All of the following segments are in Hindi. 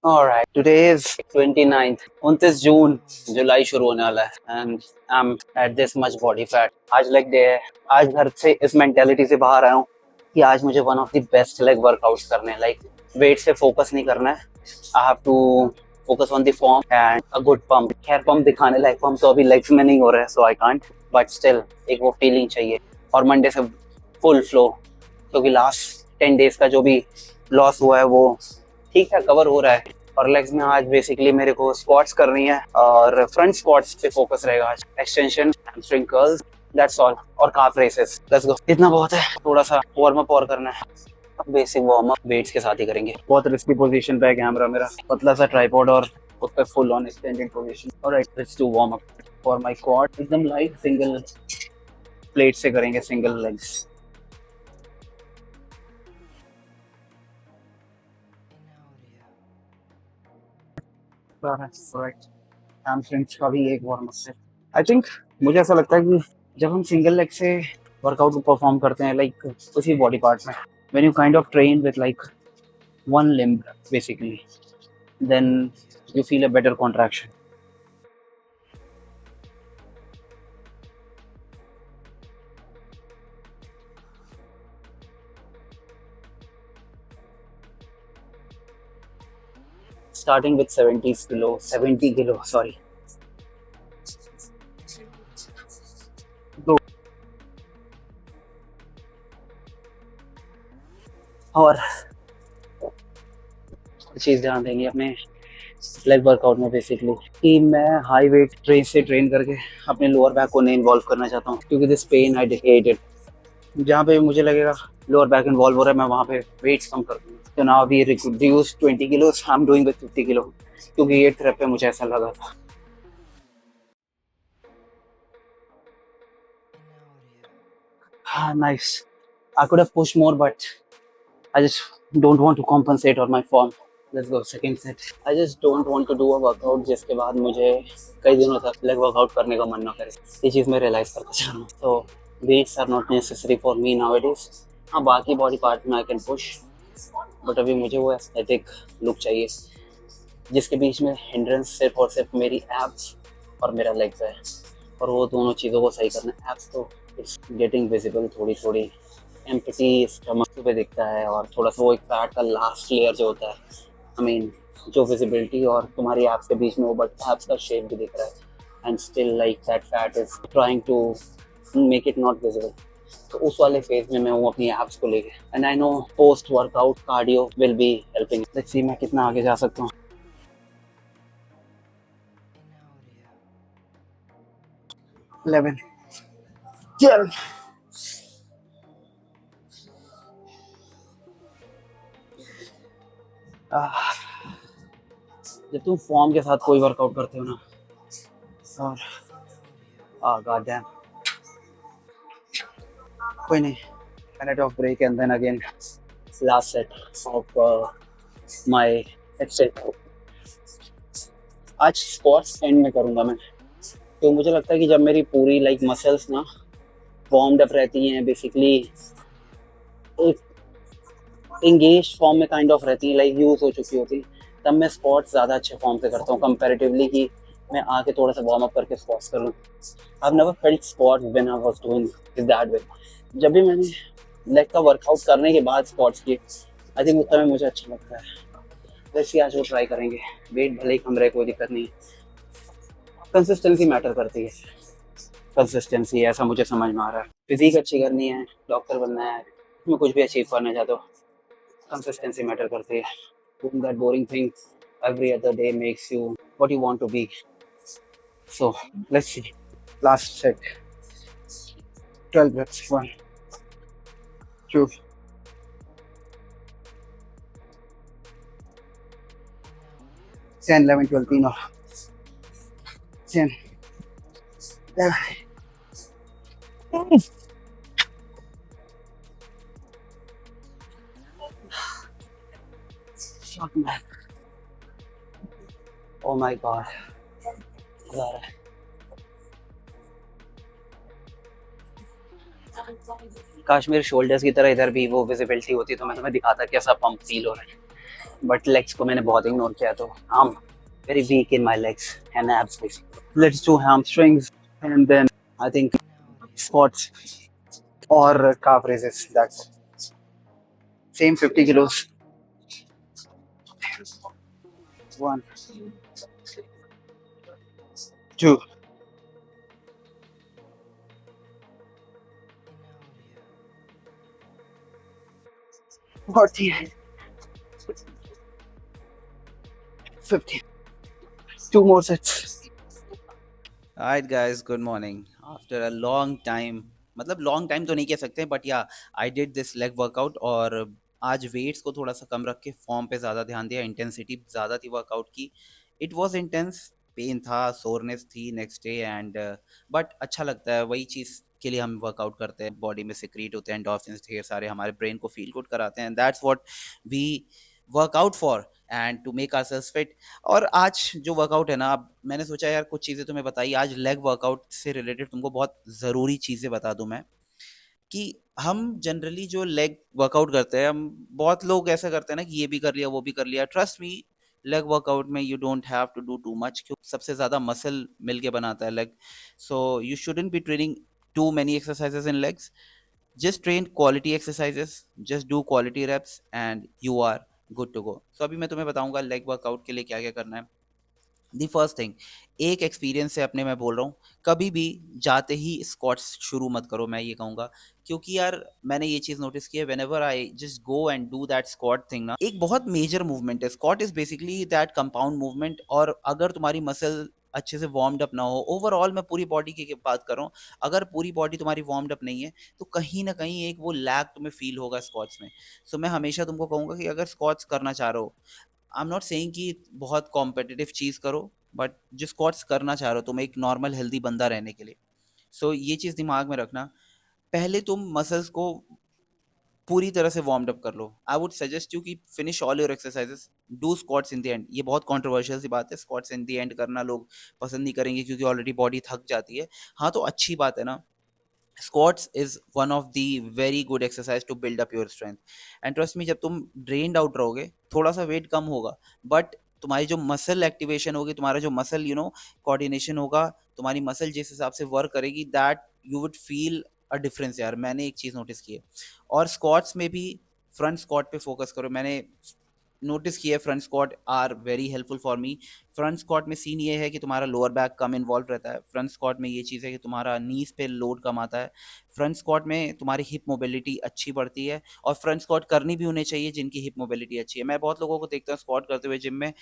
Alright, today is 29th, 29 जून, जुलाई शुरू होने वाला है and I M at this much body fat. आज लेग डे है। आज घर से इस मेंटेलिटी से बाहर आया हूँ कि आज मुझे one of the best leg workouts करने हैं। लाइक वेट से फोकस नहीं करना है। I have to focus on the form and a good pump. खैर पंप दिखाने लायक पंप तो अभी लेग्स में नहीं हो रहा है, सो आई कांट, बट स्टिल एक वो फीलिंग चाहिए। और मंडे से फुल फ्लो, क्योंकि लास्ट 10 डेज का जो भी लॉस हुआ है वो ठीक ठाक कवर हो रहा है। और लेग्स में आज बेसिकली मेरे को स्क्वाट्स करनी है और फ्रंट स्क्वाट्स पे फोकस रहेगा आज। Extension, hamstring curls, that's all. और काफ रेसेस। Let's go. इतना बहुत है, थोड़ा सा वार्म अप और करना है। बेसिक वार्म अप वेट्स के साथ ही करेंगे। बहुत रिस्की पोजीशन पे है कैमरा मेरा, पतला सा ट्राइपॉड और उस पे full on extended position. Alright, let's do warm up for my quad. एकदम लाइट सिंगल प्लेट से करेंगे, सिंगल लेग्स। राइट, हैमस्ट्रिंग्स का भी एक वार्म अप है। आई थिंक मुझे ऐसा लगता है कि जब हम सिंगल लेग से वर्कआउट को परफॉर्म करते हैं, लाइक उसी बॉडी पार्ट में, when you kind of train with like one limb basically, then you feel a better contraction. Starting with 70 kilo, sorry. और चीज़ ध्यान देंगे अपने लेग वर्कआउट में बेसिकली कि मैं हाई वेट से ट्रेन करके अपने लोअर बैक को नहीं इन्वॉल्व करना चाहता हूँ, क्योंकि this pain I hate it. जहाँ पे मुझे लगेगा लोअर बैक इन्वॉल्व हो रहा है, मैं वहाँ पे वेट्स कम कर दूँगा। तो now we reduce 20 kilo, I am doing with 50 kilo, क्योंकि 8th रेप पे मुझे ऐसा लगा था। Nice. I could have pushed more, but I just don't want to compensate on my form. Let's go, second set. I just don't want to do a workout जिसके बाद मुझे कई दिनों तक लेग वर्कआउट करने का मन ना करे। ये चीज़ मैं रियलाइज करता जा रहा हूँ। तो weights are not necessary for me nowadays. हाँ, बाकी बॉडी पार्ट में I can push, बट अभी मुझे वो एस्थेटिक लुक चाहिए जिसके बीच में हिंड्रेंस सिर्फ और सिर्फ मेरी एब्स और मेरा लेग्स है। और वो दोनों चीज़ों को सही करना है। एब्स तो इट्स गेटिंग विजिबल, थोड़ी थोड़ी एम्प्टी स्टमक पे दिखता है, और थोड़ा सा वो एक फैट का लास्ट लेयर जो होता है, आई मीन जो विजिबिलिटी और तुम्हारी एब्स के बीच में वो, बट एब्स का शेप भी दिख रहा है and still like that fat is trying to make it not visible. तो उस वाले फेज में मैं हूँ अपनी एब्स को लेके। And I know post workout cardio will be helping. Let's see मैं कितना आगे जा सकता हूँ। 11, 12। जब तुम फॉर्म के साथ कोई वर्कआउट करते हो ना, और गॉड डैम, कोई नहीं, minute of break and then again last set of my extent. आज स्क्वाट्स एंड में करूँगा मैं। तो मुझे लगता है कि जब मेरी पूरी लाइक मसल्स ना वार्म्ड अप रहती हैं, बेसिकली एक इंगेज फॉर्म में काइंड ऑफ रहती हैं, लाइक यूज हो चुकी होती, तब मैं स्क्वाट्स ज़्यादा अच्छे फॉर्म से करता हूँ कंपैरेटिवली कि मैं आके थोड़ा सा वार्म अप करके स्क्वाट्स कर लूँ। I never felt squat when I was doing it that way. जब भी मैंने लेग का वर्कआउट करने के बाद स्क्वाट्स किए, आई थिंक उस समय मुझे अच्छा लगता है। वैसे आज वो ट्राई करेंगे। वेट भले ही कम रहे, कोई दिक्कत नहीं है, कंसिस्टेंसी मैटर करती है। कंसिस्टेंसी ऐसा मुझे समझ में आ रहा है। फिजिक अच्छी करनी है, डॉक्टर बनना है, मैं कुछ भी अचीव करना चाहता हूँ, कंसिस्टेंसी मैटर करती है। Doing that boring thing every other day makes you what you want to be. So let's see. Last set. 12 reps. 1, 2, 10, 11, 12. 3 और 10. 11. Fuck man. Oh my god. मजा आ रहा है। काश मेरे शोल्डर्स की तरह इधर भी वो विजिबिलिटी होती तो मैं तुम्हें दिखाता कैसा पंप फील हो रहा है। बट लेग्स को मैंने बहुत इग्नोर किया, तो I am very weak in my legs and abs basically. Let's do hamstrings and then I think squats or calf raises. That's same 50 kilos. One, two, 40, 50. Two more sets. Alright guys, good morning. After a long time, मतलब लॉन्ग टाइम तो नहीं कह सकते, बट या I did this leg workout, और आज वेट्स को थोड़ा सा कम रख के फॉर्म पे ज़्यादा ध्यान दिया, इंटेंसिटी ज़्यादा थी वर्कआउट की। इट वाज इंटेंस, पेन था, सोरनेस थी नेक्स्ट डे, एंड बट अच्छा लगता है, वही चीज़ के लिए हम वर्कआउट करते हैं। बॉडी में सिक्रीट होते हैं एंडोर्फिन्स ढेर सारे, हमारे ब्रेन को फील गुड कराते हैं, that's what we workout for and to make ourselves fit. और आज जो वर्कआउट है ना, अब मैंने सोचा यार कुछ चीज़ें तुम्हें बताई, आज लेग वर्कआउट से रिलेटेड तुमको बहुत ज़रूरी चीज़ें बता दूं मैं, कि हम जनरली जो लेग वर्कआउट करते हैं, हम बहुत लोग ऐसा करते हैं ना कि ये भी कर लिया वो भी कर लिया। ट्रस्ट मी, लेग वर्कआउट में you don't have to do too much, क्योंकि सबसे ज़्यादा मसल मिलके बनाता है leg. So you shouldn't be training too many exercises in legs. Just train quality exercises, just do quality reps and you are good to go. So अभी मैं तुम्हें बताऊंगा लेग वर्कआउट के लिए क्या क्या करना है। दी फर्स्ट थिंग, एक एक्सपीरियंस से अपने मैं बोल रहा हूँ, कभी भी जाते ही स्क्वाट्स शुरू मत करो, मैं ये कहूँगा। क्योंकि यार मैंने ये चीज़ नोटिस की है, when ever I just go and do that squat thing ना, एक बहुत मेजर मूवमेंट है। Squat is basically that compound movement, और अगर तुम्हारी मसल अच्छे से वार्म्ड अप ना हो, ओवरऑल मैं पूरी बॉडी की बात कर रहा हूँ, अगर पूरी बॉडी तुम्हारी वार्म्ड अप नहीं है, तो कहीं ना कहीं एक वो लैग तुम्हें फील होगा स्क्वाट्स में। सो मैं हमेशा तुमको कहूँगा कि अगर स्क्वाट्स करना चाह रहे हो, आई एम नॉट सेइंग कि बहुत कॉम्पिटिटिव चीज़ करो, बट जो स्क्वाट्स करना चाह रहे हो तुम एक नॉर्मल हेल्दी बंदा रहने के लिए, सो ये चीज़ दिमाग में रखना। पहले तुम मसल्स को पूरी तरह से वार्म्ड अप कर लो। आई वुड सजेस्ट यू कि finish all your exercises, do squats in the end. ये बहुत कंट्रोवर्शियल सी बात है, स्क्वाट्स इन द एंड करना लोग पसंद नहीं करेंगे क्योंकि ऑलरेडी बॉडी थक जाती है। हाँ, तो अच्छी बात है ना। squats is one of the very good exercise to build up your strength, and trust me, जब तुम drained out रहोगे, थोड़ा सा वेट कम होगा, बट तुम्हारी जो मसल एक्टिवेशन होगी, तुम्हारा जो मसल कोऑर्डिनेशन होगा, तुम्हारी मसल जिस हिसाब से वर्क करेगी, that you would feel a difference. यार मैंने एक चीज नोटिस की है, और स्क्वाट्स में भी फ्रंट स्क्वाट पे फोकस करो। मैंने नोटिस किया है front squat are very helpful for me. Front squat में सीन ये है कि तुम्हारा लोअर बैक कम इन्वॉल्व रहता है। फ्रंट स्क्वाट में ये चीज़ है कि तुम्हारा नीज पे लोड कम आता है। फ्रंट स्क्वाट में तुम्हारी हिप मोबिलिटी अच्छी बढ़ती है, और फ्रंट स्क्वाट करनी भी उन्हें चाहिए जिनकी हिप मोबिलिटी अच्छी है। मैं बहुत लोगों को देखता हूँ स्क्वाट करते हुए जिम में,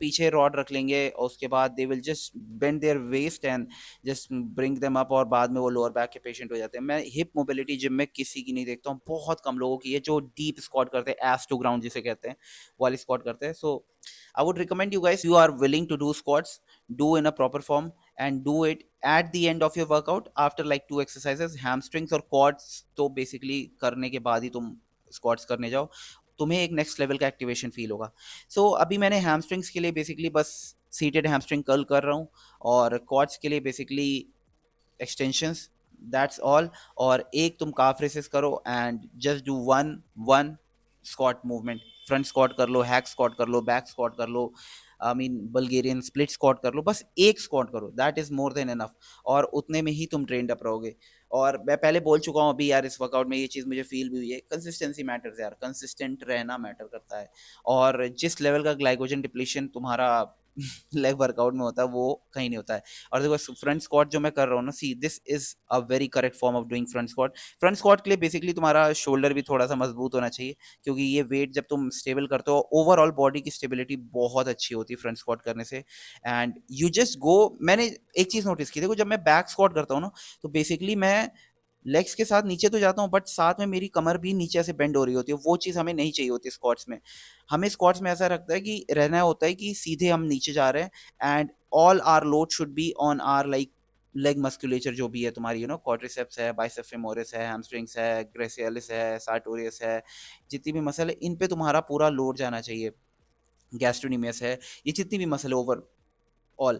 पीछे रॉड रख लेंगे और उसके बाद they will just bend their waist and just bring them up, और बाद में वो लोअर बैक के पेशेंट हो जाते हैं। मैं हिप मोबिलिटी जिम में किसी की नहीं देखता हूँ, बहुत कम लोगों की है जो डीप स्क्वाट करते हैं, एस टू ग्राउंड जिसे कहते हैं, वाली स्क्वाट करते हैं। सो I would recommend you guys, you are willing to do squats, do in a proper form and do it at the end of your workout after like 2 exercises, hamstrings और quads तो basically करने के बाद ही तुम squats करने जाओ, तुम्हें एक नेक्स्ट लेवल का एक्टिवेशन फील होगा। सो अभी मैंने hamstrings के लिए बेसिकली बस सीटेड hamstring कर्ल कर रहा हूँ, और quads के लिए बेसिकली एक्सटेंशंस, दैट्स ऑल। और एक तुम काफ रेसेस करो and just do one one squat movement. Front squat कर लो, हैक स्क्वाट कर लो, बैक स्क्वाट कर लो, I mean Bulgarian split squat कर लो, बस एक स्क्वाट करो, that is more than enough, और उतने में ही तुम ट्रेंड अप रहोगे। और मैं पहले बोल चुका हूँ अभी यार, इस वर्कआउट में ये चीज़ मुझे फील भी हुई है, कंसिस्टेंसी मैटर्स यार, कंसिस्टेंट रहना मैटर करता है। और जिस लेवल का ग्लाइकोजन डिप्लीशन तुम्हारा लेग वर्कआउट में होता है, वो कहीं नहीं होता है। और देखो फ्रंट स्क्वाट जो मैं कर रहा हूँ ना, see this is a very correct form of doing front squat. Front squat के लिए बेसिकली तुम्हारा शोल्डर भी थोड़ा सा मजबूत होना चाहिए, क्योंकि ये वेट जब तुम स्टेबल करते हो, ओवरऑल बॉडी की स्टेबिलिटी बहुत अच्छी होती है फ्रंट स्क्वाट करने से। एंड यू जस्ट गो, मैंने एक चीज नोटिस की, देखो जब मैं बैक स्क्वाट करता हूँ ना, तो बेसिकली मैं लेग्स के साथ नीचे तो जाता हूँ, बट साथ में मेरी कमर भी नीचे से बेंड हो रही होती है। वो चीज़ हमें नहीं चाहिए होती स्क्वाट्स में। हमें स्क्वाट्स में ऐसा रखता है कि रहना होता है कि सीधे हम नीचे जा रहे हैं, and all our load should be on our like leg musculature, जो भी है तुम्हारी क्वाड्रिसेप्स है, बाइसेप्स फेमोरिस है, हैमस्ट्रिंग्स है, ग्रेसियलिस है, सार्टोरियस है, जितनी भी मसल है इन पे तुम्हारा पूरा लोड जाना चाहिए। गैस्ट्रोनीमियस है, ये जितनी भी मसल ओवर ऑल,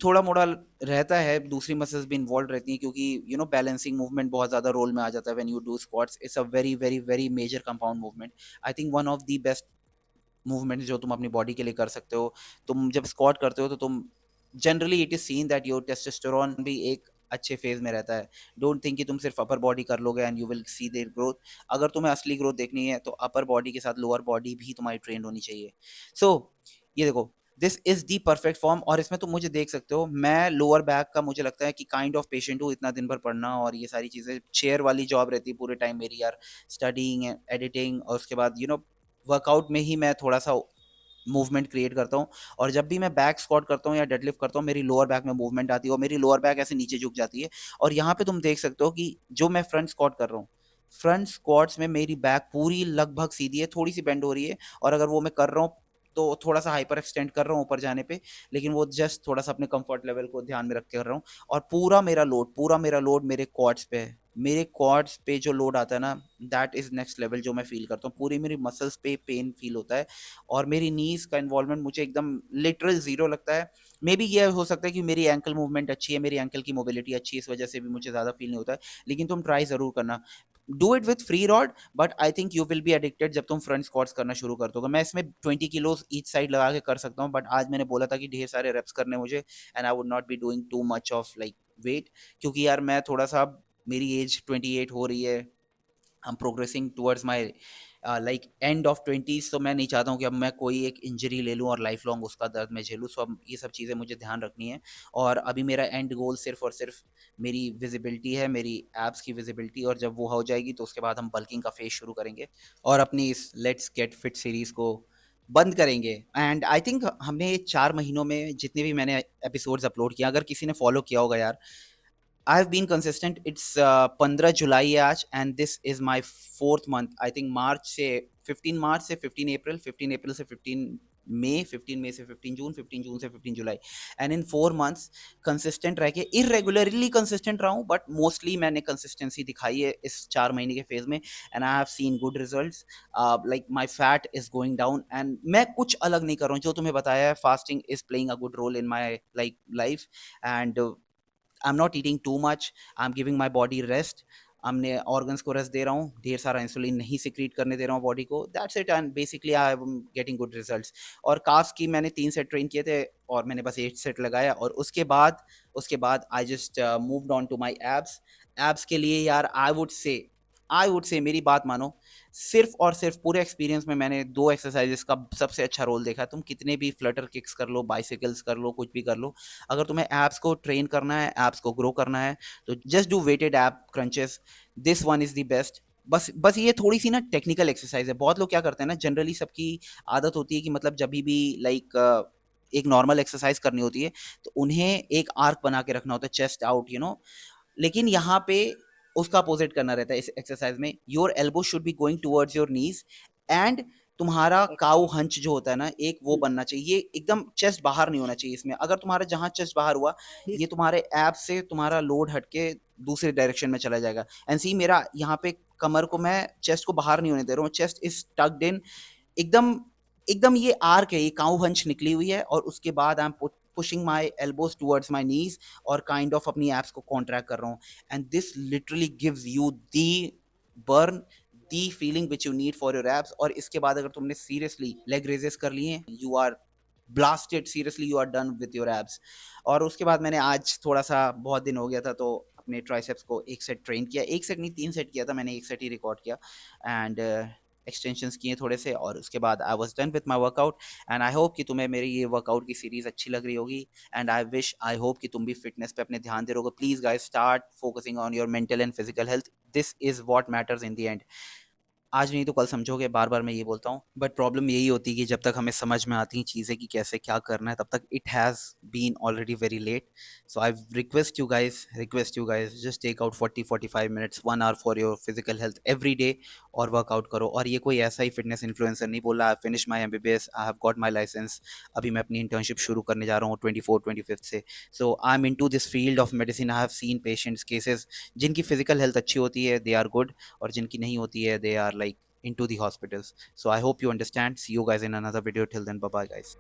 थोड़ा मोड़ा रहता है, दूसरी मसल्स भी इन्वॉल्व रहती हैं, क्योंकि बैलेंसिंग मूवमेंट बहुत ज़्यादा रोल में आ जाता है when you do squats. It's a very very very major compound movement, I think one of the best movement जो तुम अपनी बॉडी के लिए कर सकते हो। तुम जब स्क्वाट करते हो तो तुम generally it is seen that your testosterone भी एक अच्छे फेज में रहता है। डोंट थिंक कि तुम सिर्फ अपर बॉडी कर लोगे and you will see their growth. अगर तुम्हें असली ग्रोथ देखनी है तो अपर बॉडी के साथ लोअर बॉडी भी तुम्हारी ट्रेंड होनी चाहिए। सो ये देखो, this is the perfect form. और इसमें तुम मुझे देख सकते हो, मैं लोअर बैक का मुझे लगता है कि काइंड ऑफ पेशेंट हूँ। इतना दिन भर पढ़ना और ये सारी चीजें, चेयर वाली जॉब रहती है पूरे टाइम मेरी यार, स्टडीइंग, एडिटिंग, और उसके बाद वर्कआउट में ही मैं थोड़ा सा मूवमेंट क्रिएट करता हूँ। और जब भी मैं बैक स्क्वाट करता हूँ या डेडलिफ्ट करता हूँ, मेरी लोअर बैक में मूवमेंट आती है और मेरी लोअर बैक ऐसे नीचे झुक जाती है। और यहाँ पे तुम देख सकते हो कि जो मैं फ्रंट स्क्वाट कर रहा हूँ, फ्रंट स्क्वाट्स में मेरी बैक पूरी लगभग सीधी है, थोड़ी सी बेंड हो रही है। और अगर वो मैं कर रहा हूँ तो थोड़ा सा हाइपर एक्सटेंड कर रहा हूँ ऊपर जाने पे, लेकिन वो जस्ट थोड़ा सा अपने कंफर्ट लेवल को ध्यान में रख के कर रहा हूँ। और पूरा मेरा लोड मेरे क्वाड्स पे है। मेरे क्वाड्स पे जो लोड आता है ना, दैट इज नेक्स्ट लेवल जो मैं फील करता हूँ। पूरी मेरी मसल्स पे पेन फील होता है। और मेरी नीज का इन्वॉल्वमेंट मुझे एकदम लिटरल जीरो लगता है। मे बी ये हो सकता है कि मेरी एंकल मूवमेंट अच्छी है, मेरी एंकल की मोबिलिटी अच्छी है, इस वजह से भी मुझे ज़्यादा फील नहीं होता है। लेकिन तुम ट्राई ज़रूर करना, do it with free rod. But I think you will be addicted जब तुम फ्रंट स्क्वाट्स करना शुरू कर दोगे। मैं इसमें 20 किलोज ईच साइड लगा के कर सकता हूँ, बट आज मैंने बोला था कि ढेर सारे रेप्स करने मुझे, and I would not be doing too much of like weight. क्योंकि यार मैं थोड़ा सा, मेरी एज 28 हो रही है, I am progressing towards my like end of 20s। तो मैं नहीं चाहता हूँ कि अब मैं कोई एक इंजरी ले लूँ और लाइफ लॉन्ग उसका दर्द मैं झेलूँ। सो अब ये सब चीज़ें मुझे ध्यान रखनी है। और अभी मेरा एंड गोल सिर्फ और सिर्फ मेरी विजिबिलिटी है, मेरी एब्स की विजिबिलिटी। और जब वो हो जाएगी तो उसके बाद हम बल्किंग का फेज शुरू करेंगे और अपनी इस लेट्स गेट फिट सीरीज को बंद करेंगे। एंड आई थिंक हमने 4 महीनों में जितने भी मैंने एपिसोड्स अपलोड किया, अगर किसी ने फॉलो किया होगा यार, I have been consistent. It's 15 जुलाई है आज, and this is my fourth month. I think मार्च से 15 मार्च से 15 अप्रैल, 15 अप्रैल से 15 मई, 15 मई से 15 जून, 15 जून से 15 जुलाई। एंड इन 4 मंथ्स कंसिस्टेंट रह के, इरेगुलरली कंसिस्टेंट रहा हूँ, बट मोस्टली मैंने कंसिस्टेंसी दिखाई है इस 4 महीने के फेज में। And I have scene good results. Like my fat is going down, and मैं कुछ अलग नहीं कर रहा हूँ। जो तुम्हें बताया है, fasting is playing a good role in my like life. And I am not eating too much, I am giving my body rest. हमने ऑर्गन्स को रेस्ट दे रहा हूँ, ढेर सारा इंसुलिन नहीं सिक्रीट करने दे रहा हूँ बॉडी को। That's it, and basically I am getting good results. और काफ्स की मैंने 3 सेट ट्रेन किए थे और मैंने बस 8 सेट लगाया। और उसके बाद I just moved on to my abs. Abs के लिए यार आई वुड से मेरी बात मानो, सिर्फ और सिर्फ पूरे एक्सपीरियंस में मैंने 2 एक्सरसाइजेस का सबसे अच्छा रोल देखा। तुम कितने भी फ्लटर किक्स कर लो, बाइसिकल्स कर लो, कुछ भी कर लो, अगर तुम्हें एप्स को ट्रेन करना है, एप्स को ग्रो करना है, तो just do weighted ab crunches. This one is the best. बस ये थोड़ी सी ना टेक्निकल एक्सरसाइज है। बहुत लोग क्या करते हैं ना, जनरली सबकी आदत होती है कि मतलब जब भी लाइक एक नॉर्मल एक्सरसाइज करनी होती है तो उन्हें एक आर्क बना के रखना होता है, चेस्ट आउट, लेकिन यहाँ पे उसका अपोजिट करना रहता है इस एक्सरसाइज में। Your elbow should be going towards your knees, and तुम्हारा काउ हंच जो होता है ना, एक वो बनना चाहिए। ये एकदम चेस्ट बाहर नहीं होना चाहिए इसमें। अगर तुम्हारा जहां चेस्ट बाहर हुआ, ये तुम्हारे एप से तुम्हारा लोड हटके दूसरे डायरेक्शन में चला जाएगा। एंड सी, मेरा यहाँ पे कमर को, मैं चेस्ट को बाहर नहीं होने दे रहा हूँ, चेस्ट इज टक्ड इन एकदम। एकदम ये आर्क है, ये काउ हंच निकली हुई है। और उसके बाद I am pushing my elbows towards my knees और काइंड ऑफ अपनी एप्स को कॉन्ट्रैक्ट कर रहा हूँ। And this literally gives you the burn, the feeling which you need for your abs. और इसके बाद अगर तुमने सीरियसली लेग रेजेस कर लिए, you are blasted, seriously you are done with your abs. और उसके बाद मैंने आज थोड़ा सा, बहुत दिन हो गया था, तो अपने ट्राइसेप्स को 1 सेट ट्रेन किया। 1 सेट नहीं, 3 सेट किया था मैंने, 1 सेट ही रिकॉर्ड किया। एंड एक्सटेंशंस किए थोड़े से, और उसके बाद I was done with my workout. And I hope कि तुम्हें मेरी ये वर्कआउट की सीरीज अच्छी लग रही होगी। एंड आई होप कि तुम भी फिटनेस पे अपने ध्यान दे रहोगे। Please guys, start focusing on your mental and physical health. This is what matters in the end. आज नहीं तो कल समझोगे, बार बार मैं ये बोलता हूँ, बट प्रॉब्लम यही होती है कि जब तक हमें समझ में आती हैं चीज़ें कि कैसे क्या करना है, तब तक it has been already very late. So I request you guys just take out 40-45 minutes, 1 hour for your physical health every day, और वर्कआउट करो। और ये कोई ऐसा ही फिटनेस इन्फ्लुएंसर नहीं बोल रहा। I finish my MBBS, I have got my licence. अभी मैं अपनी इंटर्नशिप शुरू करने जा रहा हूँ 24-25 से। So I am into this field of medicine. I have seen patients cases जिनकी फिजिकल हेल्थ अच्छी होती है, दे आर गुड, और जिनकी नहीं होती है, they are like into the hospitals. So I hope you understand. See you guys in another video. Till then, bye bye guys.